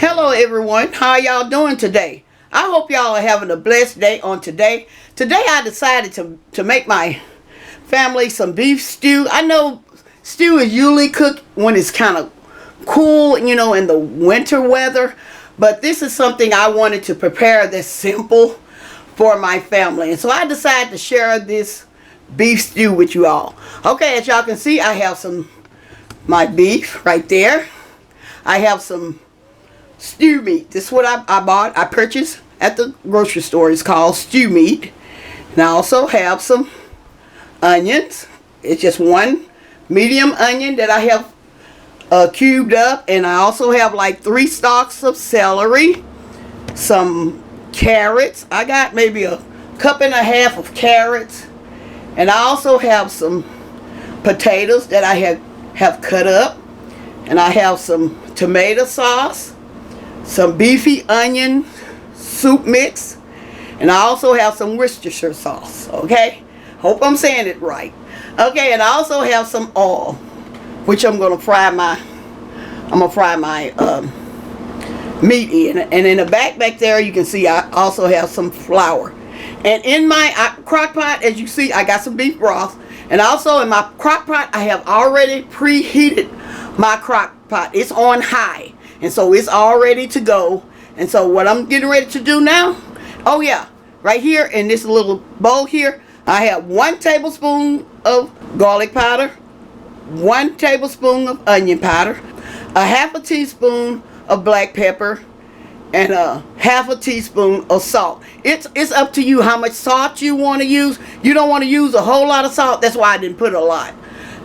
Hello everyone, how y'all doing today? I hope y'all are having a blessed day on today. Today I decided to make my family some beef stew. I know stew is usually cooked when it's kind of cool, you know, in the winter weather. But this is something I wanted to prepare that's simple for my family. And so I decided to share this beef stew with you all. Okay, as y'all can see, I have my beef right there. I have some stew meat. This is what I purchased at the grocery store. It's called stew meat. And I also have some onions. It's just one medium onion that I have cubed up. And I also have like 3 stalks of celery, some carrots. I got maybe a cup and a half of carrots. And I also have some potatoes that I have cut up. And I have some tomato sauce, some beefy onion soup mix, and I also have some Worcestershire sauce. Okay, hope I'm saying it right. Okay, and I also have some oil, which I'm gonna fry my meat in. And in the back there, you can see I also have some flour. And in my crock pot, as you see, I got some beef broth. And also in my crock pot, I have already preheated my crock pot. It's on high. And so it's all ready to go. And so what I'm getting ready to do now, oh yeah, right here in this little bowl here, I have 1 tablespoon of garlic powder, 1 tablespoon of onion powder, a half a teaspoon of black pepper, and a half a teaspoon of salt. It's up to you how much salt you want to use. You don't want to use a whole lot of salt. That's why I didn't put a lot,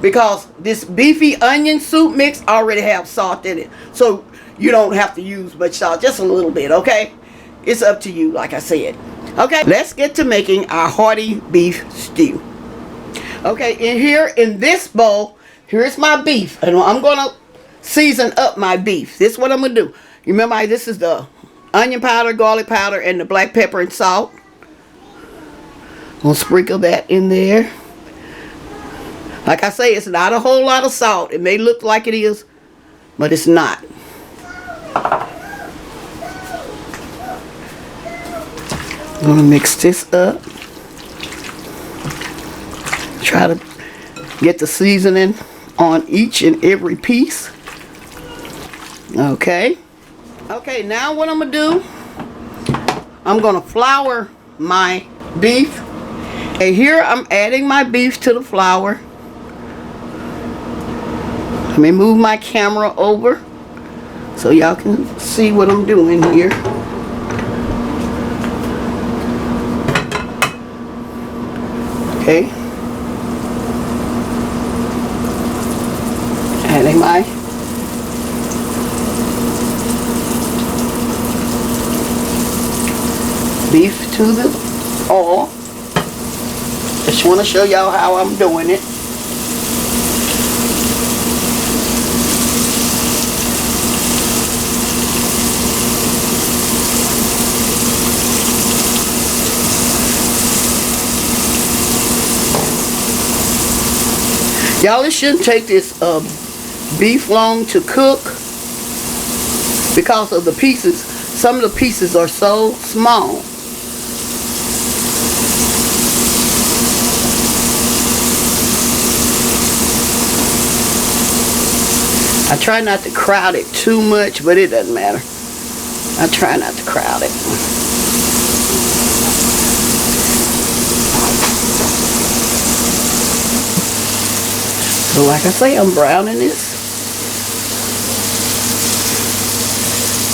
because this beefy onion soup mix already have salt in it. So you don't have to use much salt, just a little bit, okay? It's up to you, like I said. Okay, let's get to making our hearty beef stew. Okay, in this bowl, here's my beef. And I'm gonna season up my beef. This is what I'm gonna do. You remember, this is the onion powder, garlic powder, and the black pepper and salt. I'm gonna sprinkle that in there. Like I say, it's not a whole lot of salt. It may look like it is, but it's not. I'm gonna mix this up. Try to get the seasoning on each and every piece. Okay. Okay, now what I'm gonna do, I'm gonna flour my beef. And here I'm adding my beef to the flour. Let me move my camera over so y'all can see what I'm doing here. Okay. Adding my beef to the oil. Just want to show y'all how I'm doing it. Y'all, it shouldn't take this beef long to cook because of the pieces. Some of the pieces are so small. I try not to crowd it too much, but it doesn't matter. I try not to crowd it. So like I say, I'm browning this.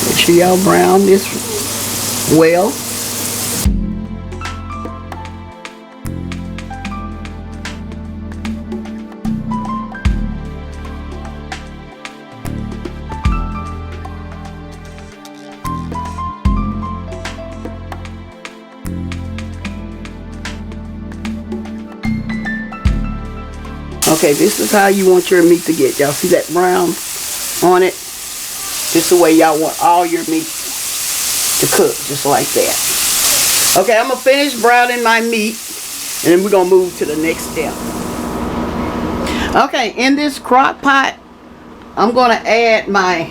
Make sure y'all brown this well. Okay, this is how you want your meat to get. Y'all see that brown on it? This is the way y'all want all your meat to cook, just like that. Okay, I'm going to finish browning my meat, and then we're going to move to the next step. Okay, in this crock pot, I'm going to add my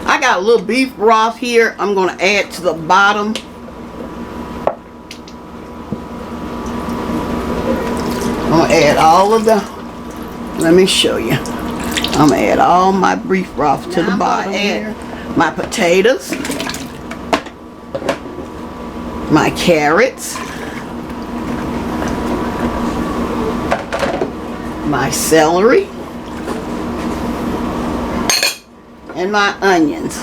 I got a little beef broth here. I'm going to add to the bottom. I'm going to add all of the, let me show you. I'm going to add all my beef broth to the bottom here. My potatoes. My carrots. My celery. And my onions.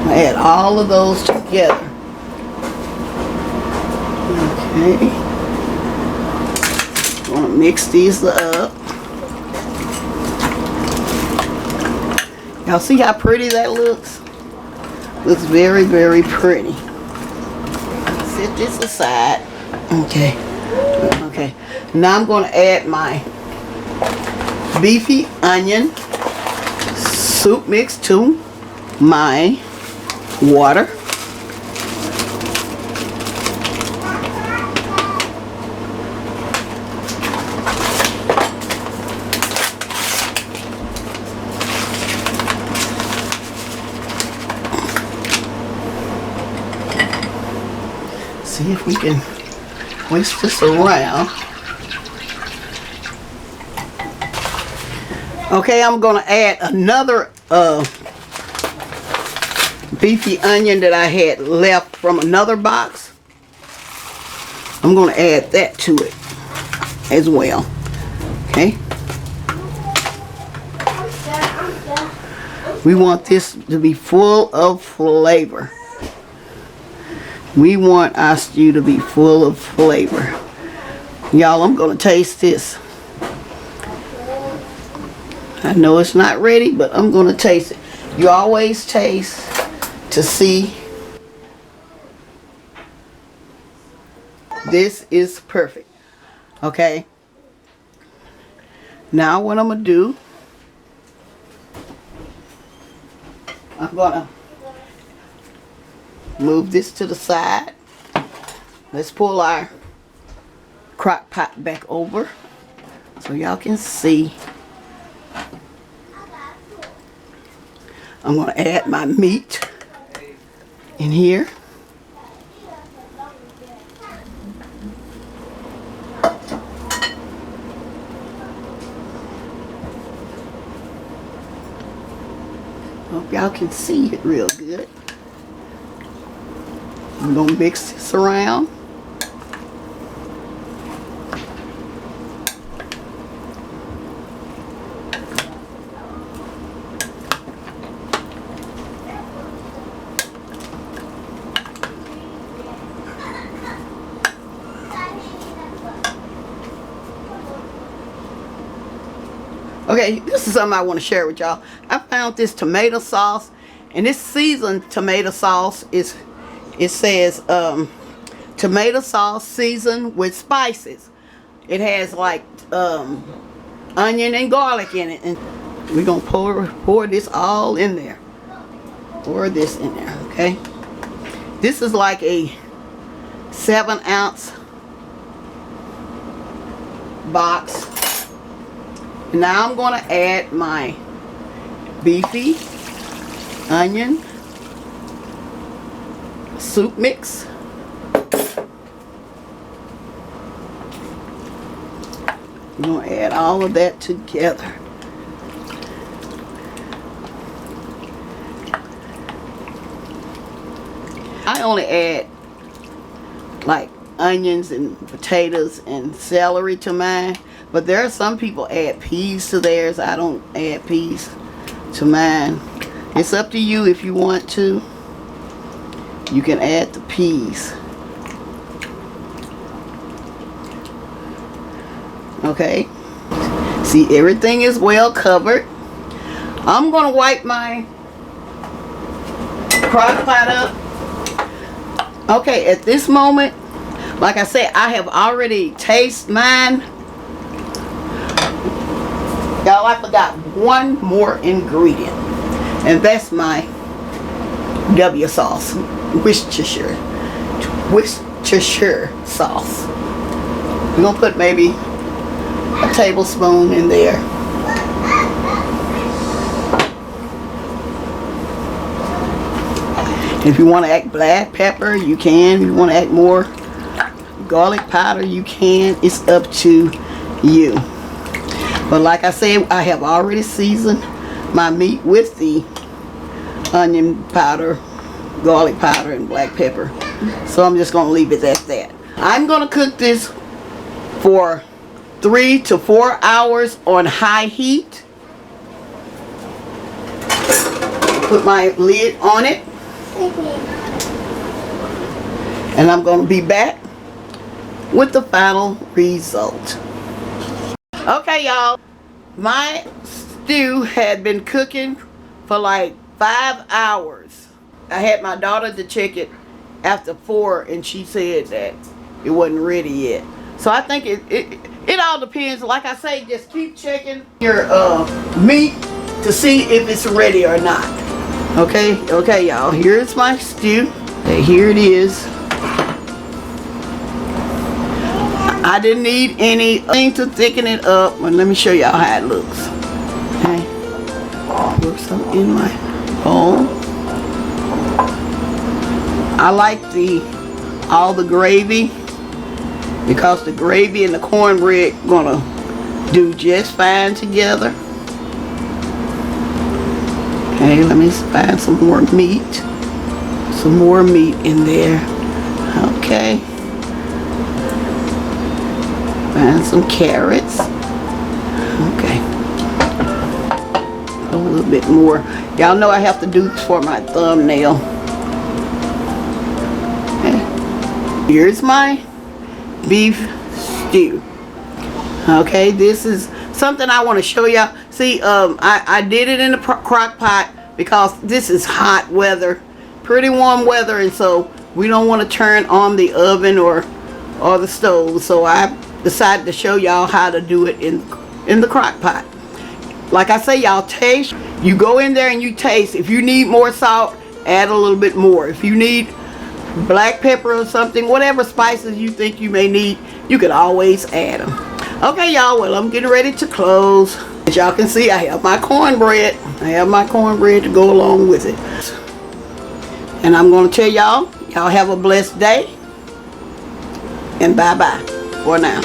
I add all of those together. Okay. I'm going to mix these up. Y'all see how pretty that looks? Looks very, very pretty. Set this aside. Okay. Okay. Now I'm going to add my beefy onion soup mix to my water. See if we can whisk this around. Okay, I'm going to add another beefy onion that I had left from another box. I'm going to add that to it as well. Okay. We want this to be full of flavor. We want our stew to be full of flavor. Y'all, I'm going to taste this. I know it's not ready, but I'm going to taste it. You always taste to see. This is perfect. Okay. Now what I'm going to do, I'm going to move this to the side. Let's pull our crock pot back over so y'all can see. I'm going to add my meat in here. Hope y'all can see it real good. I'm going to mix this around. Okay, this is something I want to share with y'all. I found this tomato sauce, and this seasoned tomato sauce is, it says tomato sauce seasoned with spices. It has like onion and garlic in it, and we're gonna pour this all in there. Pour this in there, okay? This is like a 7-ounce box. Now I'm going to add my beefy onion soup mix. I'm going to add all of that together. I only add like onions and potatoes and celery to mine. But there are some people add peas to theirs. I don't add peas to mine. It's up to you if you want to. You can add the peas. Okay. See, everything is well covered. I'm going to wipe my crock pot up. Okay, at this moment, like I said, I have already tasted mine. Y'all, I forgot one more ingredient, and that's my W sauce, Worcestershire sauce. We're gonna put maybe a tablespoon in there. If you want to add black pepper, you can. If you want to add more garlic powder, you can. It's up to you. But like I said, I have already seasoned my meat with the onion powder, garlic powder, and black pepper. So I'm just going to leave it at that. I'm going to cook this for 3 to 4 hours on high heat. Put my lid on it. And I'm going to be back with the final result. Okay, y'all. My stew had been cooking for like 5 hours. I had my daughter to check it after 4 and she said that it wasn't ready yet. So I think it all depends. Like I say, just keep checking your meat to see if it's ready or not. Okay, y'all. Here's my stew. Okay, here it is. I didn't need anything to thicken it up, but let me show y'all how it looks. Okay, pour some in my bowl. I like all the gravy because the gravy and the cornbread gonna do just fine together. Okay, let me find some more meat. Some more meat in there. Okay. Find some carrots. Okay. A little bit more. Y'all know I have to do this for my thumbnail. Okay. Here's my beef stew. Okay, this is something I want to show y'all. See, I did it in the crock pot because this is hot weather, pretty warm weather, and so we don't want to turn on the oven or the stove. So I decided to show y'all how to do it in the crock pot. Like I say, y'all taste. You go in there and you taste. If you need more salt, add a little bit more. If you need black pepper or something, whatever spices you think you may need, you can always add them. Okay, y'all, well, I'm getting ready to close. As y'all can see, I have my cornbread. I have my cornbread to go along with it. And I'm going to tell y'all have a blessed day. And bye-bye for now.